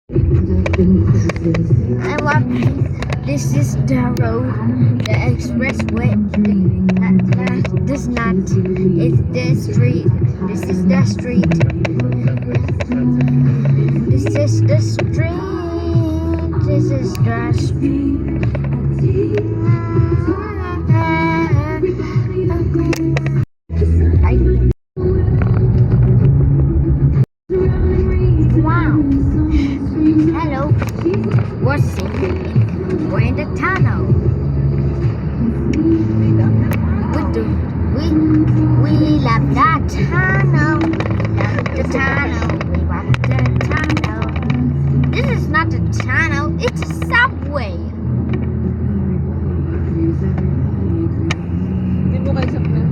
I want this is the road, the expressway. This not. It's the street. This is the street. This is the street. This is the street. Wow. Hello. We're singing. We're in the tunnel. We love that tunnel. Love the tunnel. We love the tunnel. This is not a tunnel. It's a subway. Hindi mo kayo sa plan.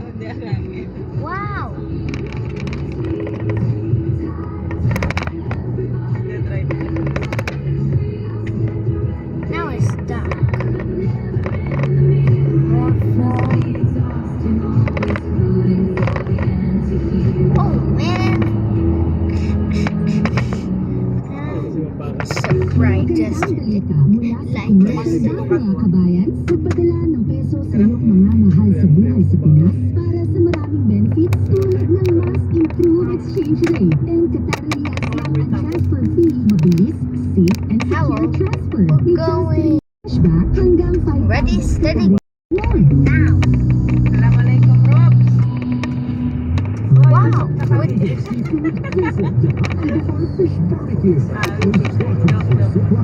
Hindi arangin. Wow. Hindi drive. Now it's dark. More fall. Oh man. So bright just like this. Mga kabayan, pagpadala ng peso sa iyong mga mahal sa buhay sa Pinas para sa maraming benefits tulad ng mas improved exchange rate and katarayas lang ang transfer fee, mabilis, safe, and Hello. secure transfer. We're going. Cashback hanggang 5,000 Ready, steady, more. now. Assalamualaikum, Robs. Wow.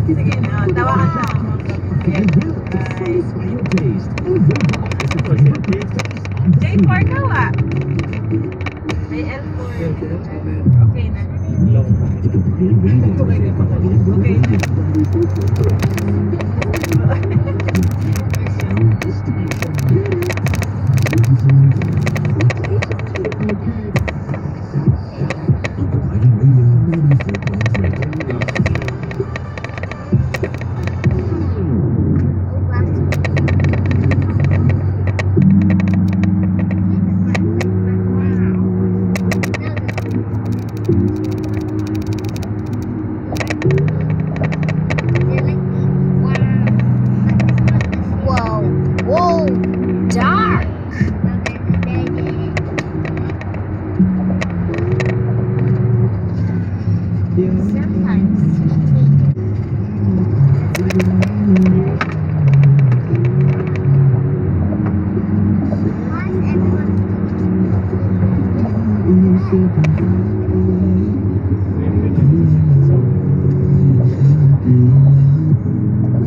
Sige, tawagan siya. J4 ka wa? May L4. Okay na. Okay na. Whoa, whoa, dark.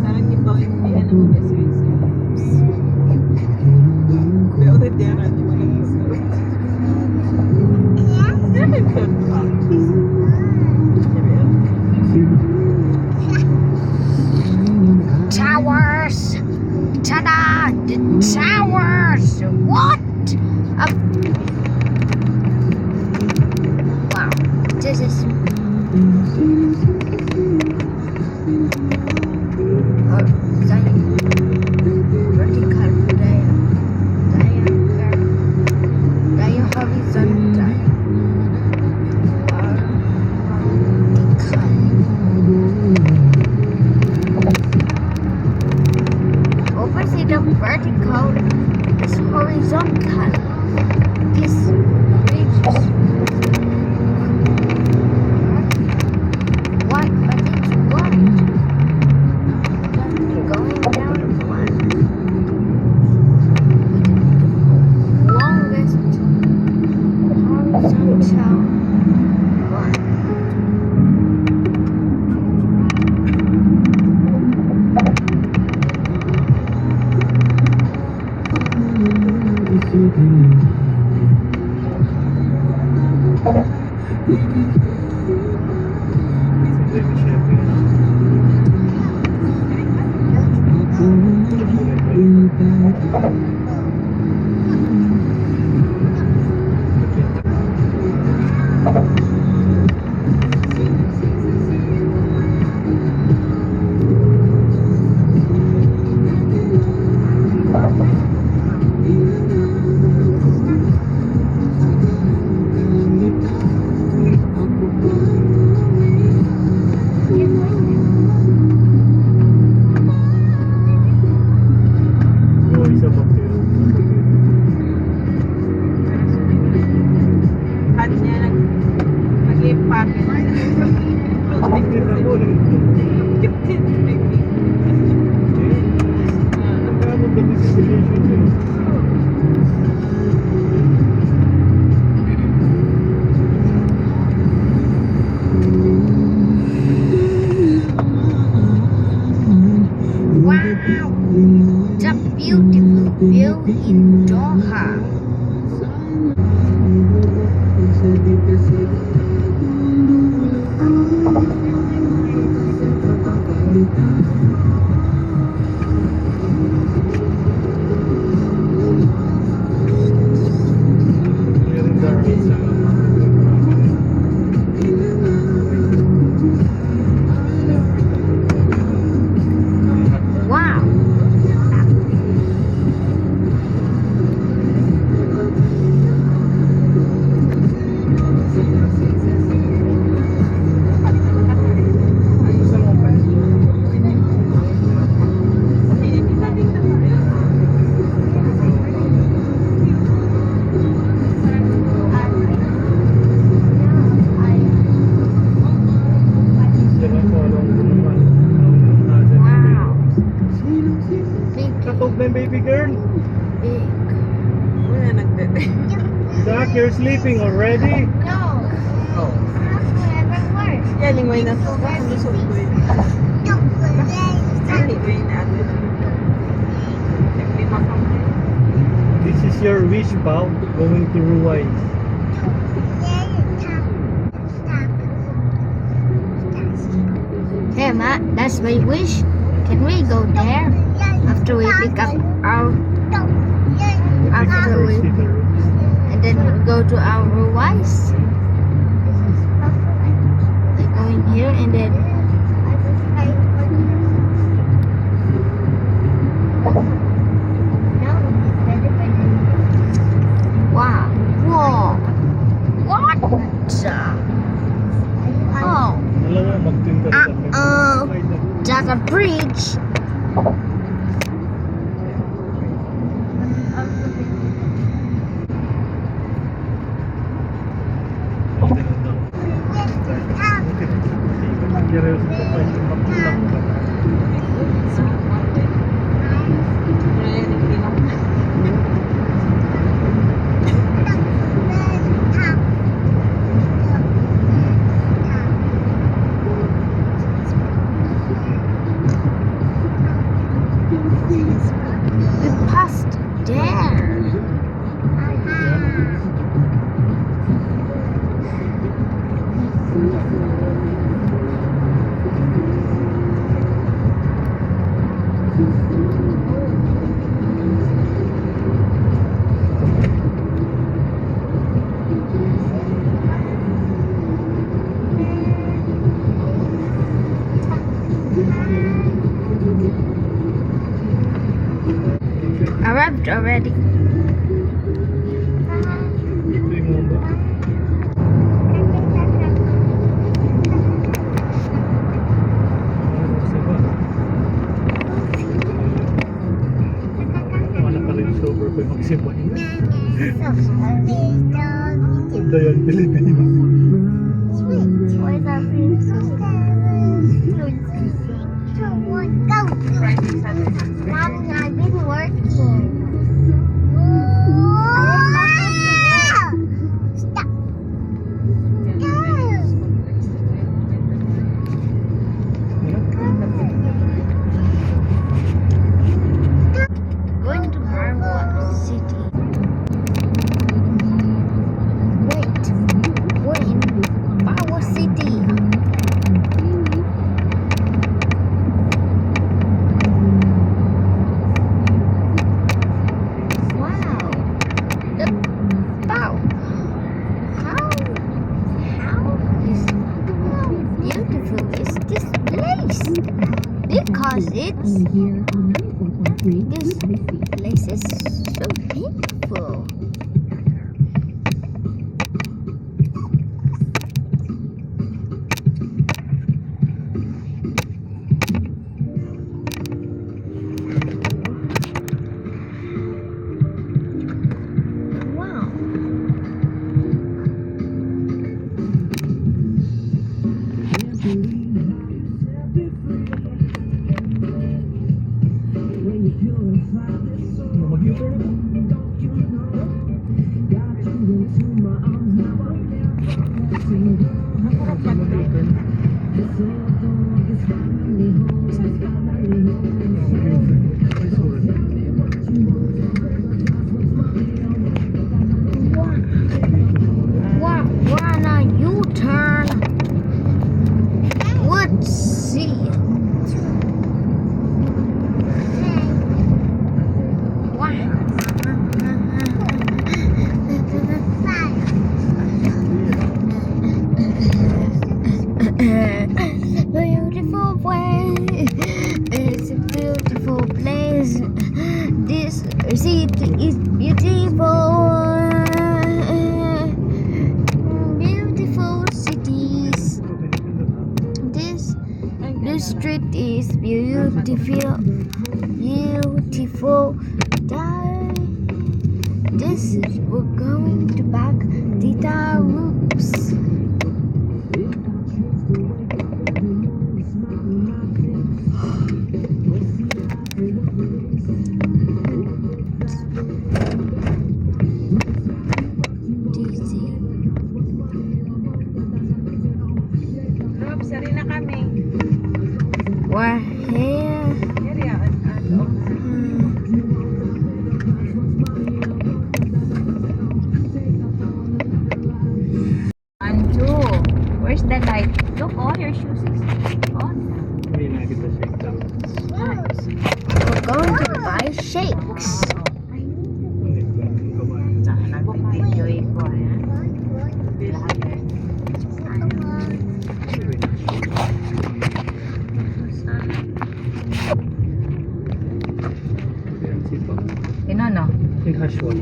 Parang yung bakit may ano mo message. May ulit yan, ano mo lang yung suot. Towers. Ta-da! The towers. What? Wow. This is. Vertical. Horizontal. Opposite of vertical is horizontal. This reaches. What? But it's what? Going down one. Longest horizontal one. view in Doha. Wow! Wow! Big, Katog na yung baby girl. big. Wala nagdede. Zach, you're sleeping already? No! Oh. Yan, lingway na to. Baka lusog ko yun. Ay, lingway na ate. Naglima ka mo. This is your wish, pal. Going to Ruwais. Hey, Ma, that's my wish. Can we go there after we pick up our after we and then go to our Ruwais? Like going here and then wow, whoa, what? Oh, Alam mo, magtinda ka kami. Jaga Bridge. Wala yan, naglima ko. We passed there. Arrived already. Sober ko yung magsibay. Ganda yan, Pilipino. Friday, Saturday. Mommy, I've been working. Stop. Going to Marwa City. Wait, we're in Marwa City. Wow, the bow. How beautiful is this place? Because it's Here on 94.3 this place is so beautiful. Wow. Mag-U-turn ako. street is beautiful, beautiful. This is we're going to back the roofs. Rob, sari na kami. We're here. Here yan. And two. Where's the light? Look, oh, your shoes is on. Hindi na kita shake down. We're going to buy shakes. Hindi ba? Kabayan. Nag-enjoy ko, ha? Ayan, sipa. Sino, no? Yung hashwal.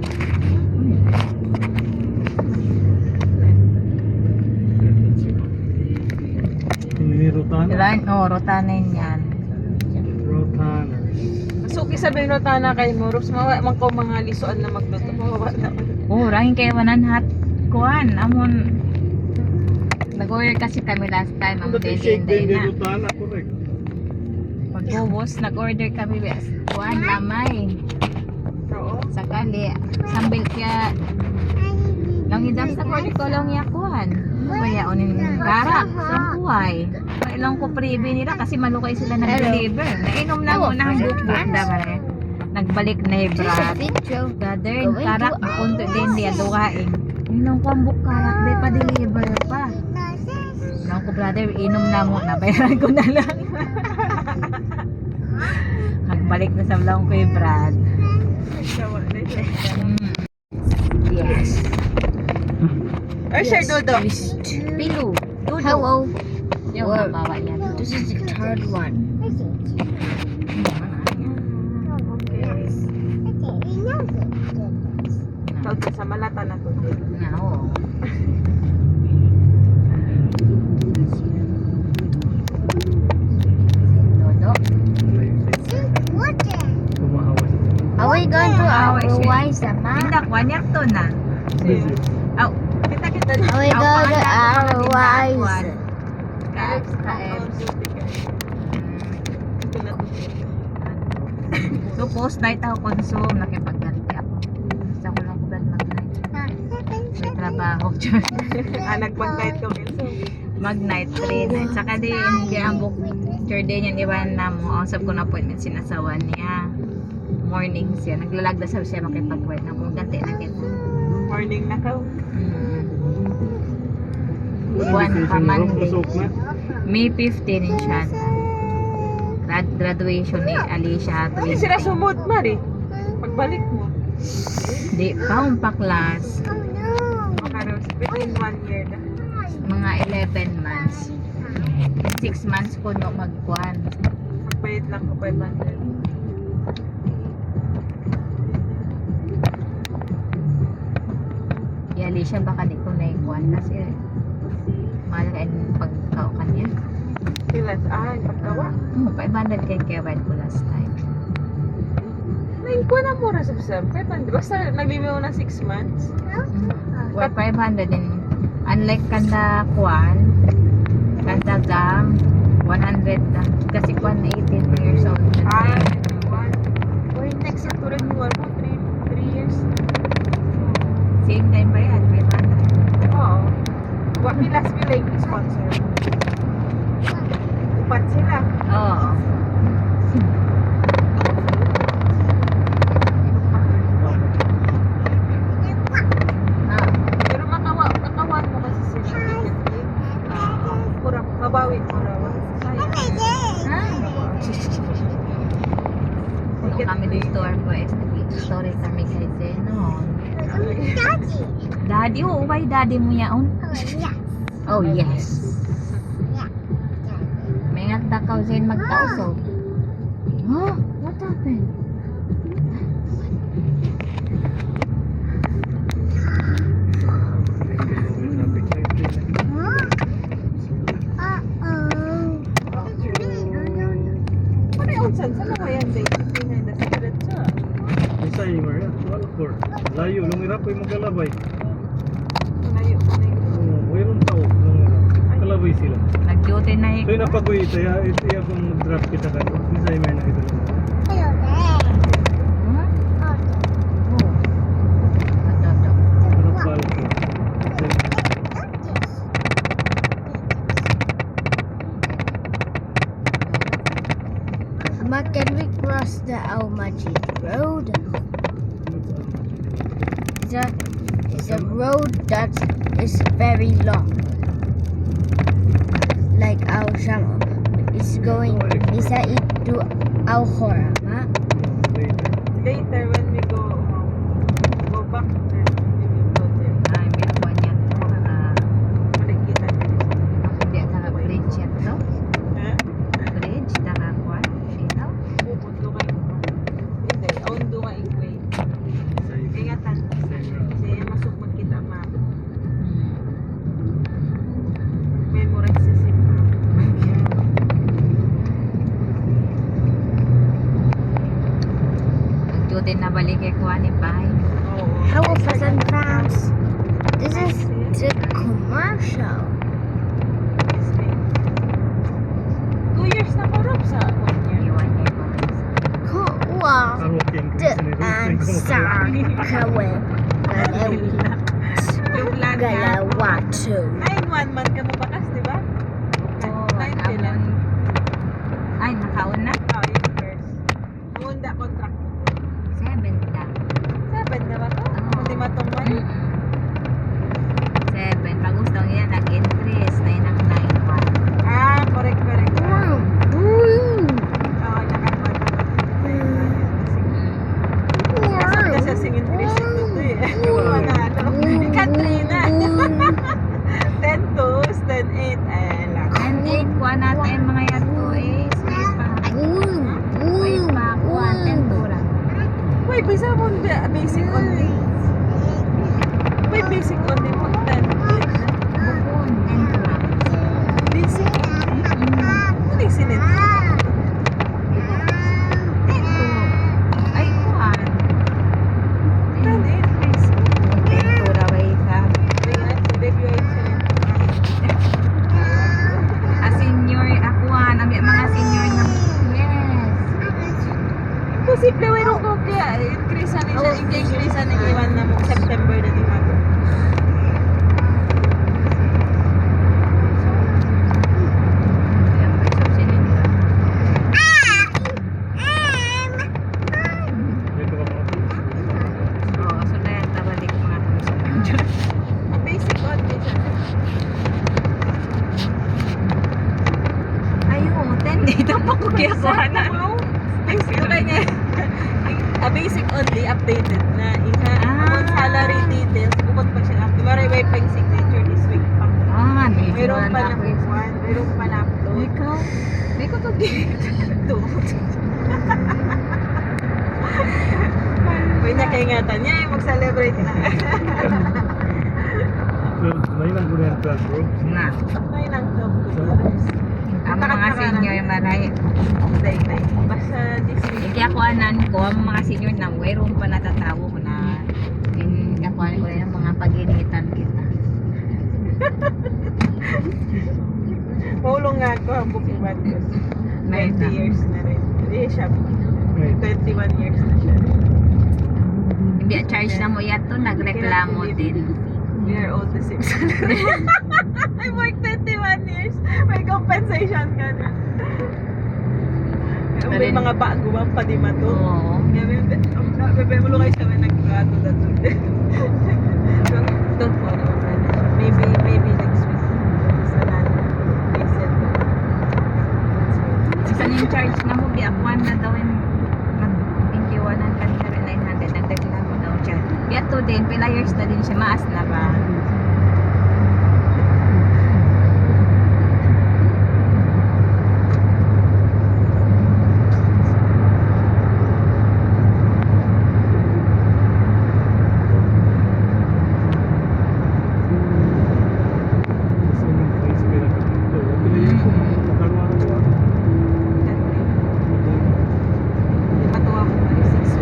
Ini Rotana. Ilan? Oh, rotanin yan. Rotaners. Masuki sabi no tana kay mo. Robs, mawa man ko mga lisuan na magluto. Mawa na. Oh, rangin kayo mananhat. Kuhan, amon. Nag-order kasi kami last time. Ang Dati shake day din na. yung Rotana, correct. Pag-ubos, nag-order kami. Kuhan, lamay. Oo. Sakali. Sambil kaya. Lang idam sa kwarto ko lang yakuhan. Kaya unin karak sa buhay. Kailang ko pribi nila kasi malukay sila nag-deliver. Nainom na mo na ang bukbuk na pare. Nagbalik na Here's a ibrat. picture. Brother, karak punto din diya duwaing. Inom ko ang karak di pa deliver pa. Lang ko brother, inom na mo na bayaran ko na lang. Nagbalik na sa lang ko ibrat. Sawa na siya. Yes. Ay, sir, Dodo. Pilu. Dudu. Hello. Yung Well, mabawa yan. This is the third one. Tawag sa malata na to. Oo. Dodo. Kumahawas. Are we going to Away siya. Hawaii sama? Hindak, wanyak to na. Busy. Aw, Kita-kita Are we Ako, going to anak ko, Hawaii? Kwan. KF. So, post night ako consume. Nakipagganti ako. Gusto ko lang kubad mag-night. May trabaho. Nagpag-night ka minsan. Mag-night, 3 night. Saka di, hindi ang book picture din yan. Iwan na mo. Ang sab ko na appointment sinasawan niya. Morning siya. Naglalagda sa siya makipag-work na kung ganti na kita. Morning na ka. Buwan pa Monday. Pasok na. May 15 in siya. Graduation ni Alicia Ay, sila 20. sumod, Mari. Pagbalik mo. Di pa pa class. Makaroon within 1 year na. Mga 11 months. 6 months ko no magkuhan. Magbayad lang ko 500. Si Alicia baka di ko na ikuhan kasi mahal ka yung pagkaukan niya. Sila, pagkawa. 500 kay Kevin ko last time. Nain ko na mura sa Sam. 500. Basta nagliliw na 6 months. Or 500 din. Unlike kanda kuhan, kanda gam, 100 na. Kasi kuhan 18 years old. Ay, renewal. Uy, next year to renewal mo. 3 years. Same time ba yan? 500. Oo. What me last me like sponsor. Upat sila. Oo. Ah, Pero makawan mo kasi sila. Kurang, mabawi mo raw. Puno kami di store ko story kami kay Zenon. Daddy, oh, why daddy mo yaon? Oh, yes. May nga takaw Zen magtausog. Huh? What happened? pa'y magkalabay. Malayo pa na yun. Oo, mayroon tao. Kalabay sila. Nag-duty na So yung napagoy ito, iya kung mag-drop kita ka. Hindi sa'yo may nakita lang. Ano palco? Ma, can we cross the Almajid Road? It's a road that is very long. Like Al Shama. It's going Isa to Al Khora, ma? Later when we go back, then we will go there. Ay, binakuha niya. Makikita natin. Hindi ka bridge yan to. Ha? Bridge, nakakuha. Dito. Pupunto kayo. Hindi, aundo ka way. Ingatan. Kasi masupot kita, ma'am. Memorize sa SIM, ma'am. Nag-duty na balik kay kuha ni Pai. Oo. Hello, Fast and Fast. This is the commercial. Yes, ma'am. 2 years na korop sa 1 year. Iwan niya ko. Wow. Karaoke The answer kawe. Yung plan niya. Galawatu. 9-1 man ka mabakas, di ba? Oo, 9 sila. Ay, nakaon na. Oo, yung first. Munda contract. 7 ta. 7 na ba to? Oo. Hindi matungman. 7. Pag gusto niya, nag-increase. 9 ang 9. Ah, correct. Vroom, vroom. Oo, nakakuha na. Kasap na sa singing Chris ito eh. Manalo. Katrina. 10 toes, 10-8. Ay, lang. And 8, kuha natin yung mga yato is. May pa. Vroom, May vroom, pa. Kuha 10 tura. Wait, bisa mo basic only. Wait, basic only mo. 10. Bukon, 10 tura. Basic? Ano yung sinit? 10 tura. Ay, kuha. 10-8 basic. 10 tura ba isa? Ayan, si Baby White sinit. A senior, akuan. Ang mga senior na. Yes. Posible, mayroon ko kaya increase na siya. Increase na iwan na mo September na di mato. Ayan, may subsidy nila. Dito ka mga. Oo, so na yan, tabalik mga kamisyon. Basic only siya. Ayun, 10 dito pa ko kaya kuha na. Basic kanya. Basic only updated na iha. Ah. Ang salary details bukod pa siya update. Maray may pang signature this week pa. Ah, di Mayroon pa na na one, mayroon pa na upload. Ikaw, di ko to dito. May nakaingatan niya yung mag-celebrate na. 12, may nang guna yung 12 bro. Na, May nang top ang mga senior yung maray. Basta this week. Kaya kuhanan ko, ang mga senior na mayroon pa natatawo ko na kakuhanan ko rin ang mga paginitan kita. Paulong nga ako ang booking batches. May 20 years na rin. Hindi siya. May 21 years na siya. Hindi, charge na mo yato, nagreklamo din. We are all the same salary. I worked 21 years. May compensation ka na. May mga bago bang padima to. Oo. Bebe mo kayo sa mga nagprato na to. Don't worry about it. Maybe next week. Sa lahat. They said that. Isa yung charge na mo, biakwan na daw yung mag-21 kanina rin 900, nagreklamo daw siya. Yato din, pila years na din siya, maas na ba? swimming place pila ka dito. Pila yun po. Makaruan-ruan. Matuwa ko pa rin 6.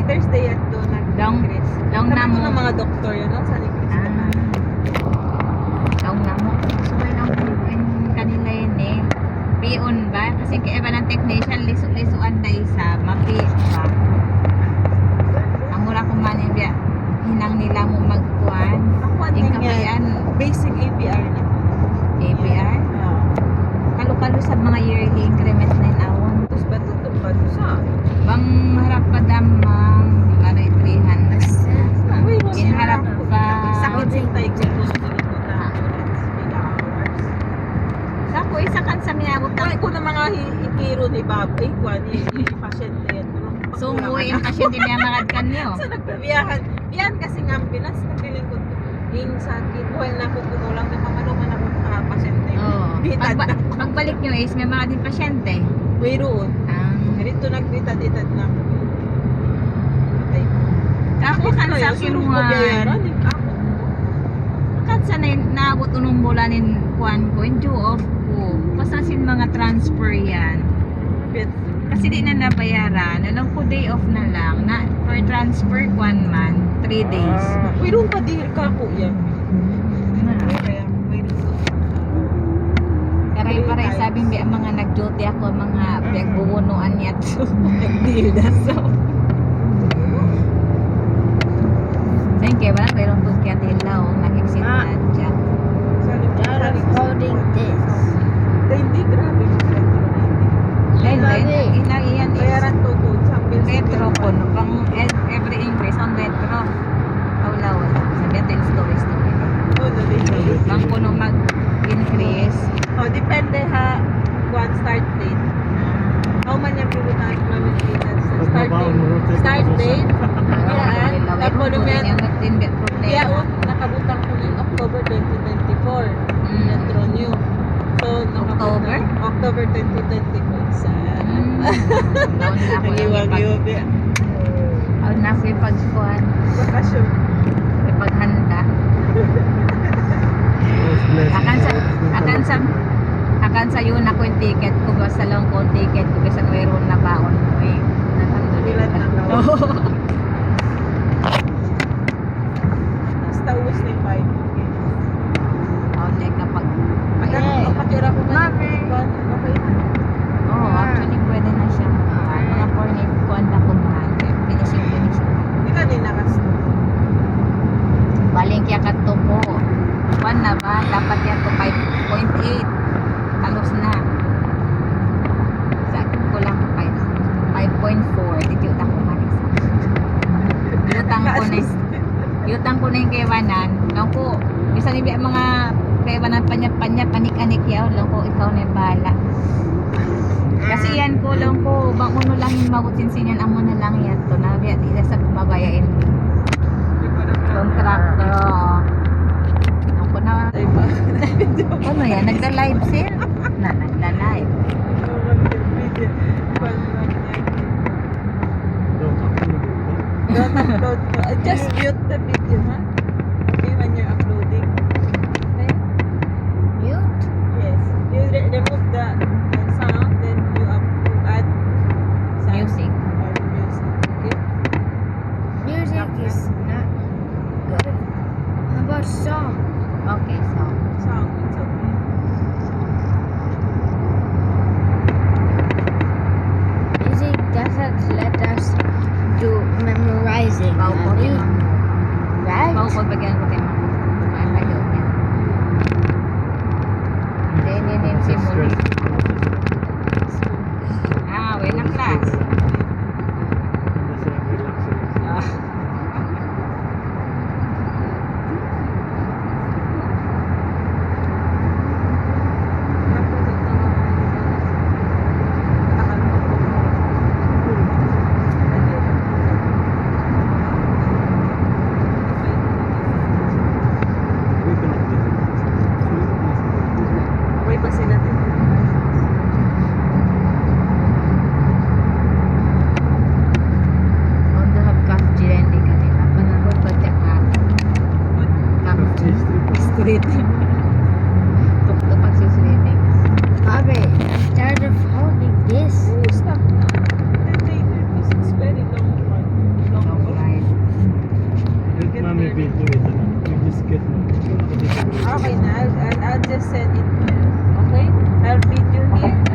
Thursday at doon nag-increase. Daong Sabi ko namo. ng mga doktor yun, no? Sa increase Ah. naman. Daong namo. So, kanila yun eh. Pion ba? Kasi kaya ba ng technician, liso-lisuan na isa, mapi ba? Ang mura ko man biya, hinang nila mo magkuhan. Ako ano Yung yan? kapian, Basic APR na po. APR. Oo. Kalo-kalo sa mga yearly increment na inawon. Tapos ba ito pa ito sa? Bang harap pa damang, ano 300. Uy, Inharap pa. Sakit yung tayo ko ito sa na Sako, isa kan sa minabot Kaya na. ko na mga hikiro ni Bob, kwan, yung pasyente yan. So, umuwi ang pasyente niya magad niyo. So, nagpabiyahan. Biyahan kasi nga Pinas, nagpiling ko yung sakit. Well, nakukulang na pamaluman ako sa pasyente. Oo. Bitad na. Pagbalik niyo is may mga din pasyente. Mayroon. Dito nagbitad-itad na. Patay. Ako kan sa kimuhan. Ako. Kan sa naabot unong bulanin kuan ko, yung due off ko. Pasasin mga transfer yan. Kasi di na nabayaran. Alam ko day off na lang. Na, for transfer, 1 month, 3 days. Mayroon pa din ka ako yan. Na. Kaya mayroon. Karay-paray sabing di ang mga nag-duty ako, mga pinagbubunuan niya to. Nag-deal na so. Sayang kaya ba? Mayroon po kaya tilaw. Nag-exit na siya. Dad is holding this. Hindi, grabe. Then, iyan is Bayaran to po. Sa bills. retro po. No? Pang every increase on retro. Hawlaw. Sabi natin story. Oh, no, Bang puno mag-increase. Oh, depende ha. One start date. How man yung pibutan ko namin dito sa start date. Start date. Yan. Tapos naman, kaya nakabutang ko yung October 2024. Retro new. So, October? October 2024. Sa... Nagiwag Aw na ko ipagkuhan. Bakasyon. Ipaghanda. Akan sa yun ako yung ticket ko ba sa lang ko yung ticket ko kasi mayroon na baon ko eh. Ilan na Alhamdulillah. ako. Basta uwas na yung 5. Oh, teka pag Patira ko na. Mami. Okay na. oh, actually pwede na siya. Mga 4 kuhan na kumahan. Finishing. Ilan din nakas. Baling kaya kato po. Kuhan na ba? Dapat yan to 5.8. Halos na. Sa akin ko lang 5.4. Dito na ko manis. Yutang ko na yung kewanan. Lang ko, bisa nibi ang mga kewanan panya-panya, panik-anik yaw. Lang ko, ikaw na yung bahala. Kasi yan ko lang ko, bang uno lang yung mabutinsin yan, amo na lang yan to. Nabiya, di na sa bumabayain. Kontrakto. Lang ko na, ano yan, nagla-live sale? Nagla-live. Don't upload. Just mute the video, ha? Okay, when you're uploading. Okay? Mute? Yes. You remove the sound, then you add sound Music. or music. Okay? Music is not good. How about song? Okay, so. Sound, it's okay. Music doesn't let us do memorizing. Bau ko Mommy. din. Right? Bau ko bagyan ko din. Ay, mayo niya. Then, simuli. Ah, wait lang class. Ah. Okay pa sila din. video it. You just get Okay na, I'll just send it to you. Okay? I'll video here